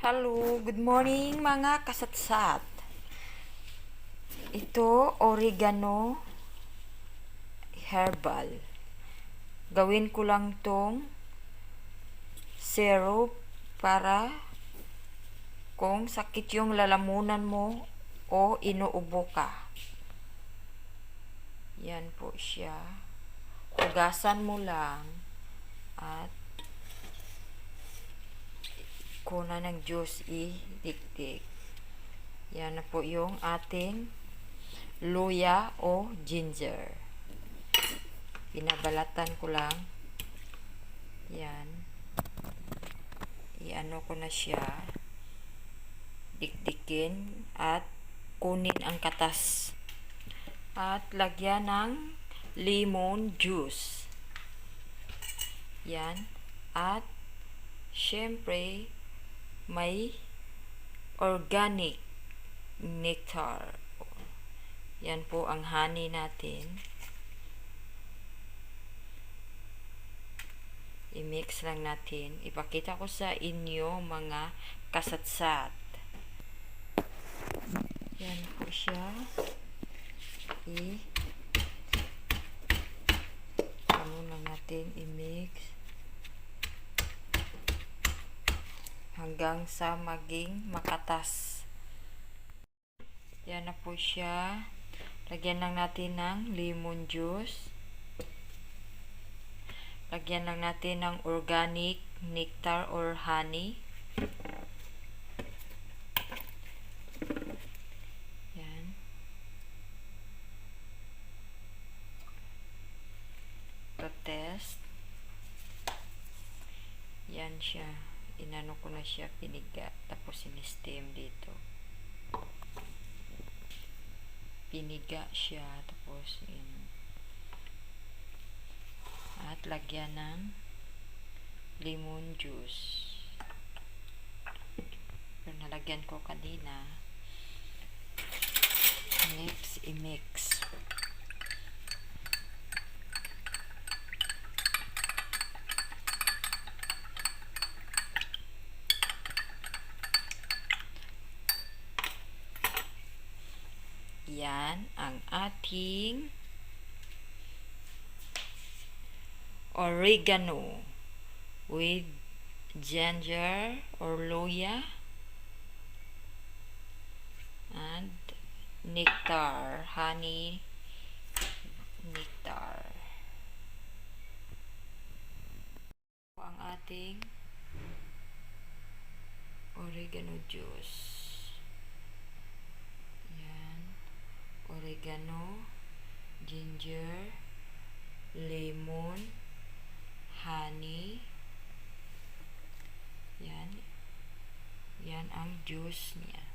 Hello, good morning mga kasatsat. Ito, oregano herbal. Gawin ko lang tong syrup para kung sakit yung lalamunan mo o inuubo ka. Yan po siya. Hugasan mo lang at kuna ng juice i-dikdik. Yan na po yung ating luya o ginger. Pinabalatan ko lang. Yan. I-ano ko na siya. Dikdikin at kunin ang katas. At lagyan ng lemon juice. Yan. At syempre may organic nectar. Yan po ang honey natin. I-mix lang natin. Ipakita ko sa inyo mga kasatsat. Yan po siya. Ano lang natin i-mix hanggang sa maging makatas. Yan na po siya. Lagyan lang natin ng lemon juice. Lagyan lang natin ng organic nectar or honey. Yan. To test. Yan siya. Inano ko na siya, piniga. Tapos in-steam dito. Piniga siya. Tapos at lagyan ng lemon juice. Pero nalagyan ko kanina. I-mix. Yan ang ating oregano with ginger or luya and nectar, honey nectar. Ang ating oregano juice. Oregano, ginger, lemon, honey. Yan. Yan ang juice niya.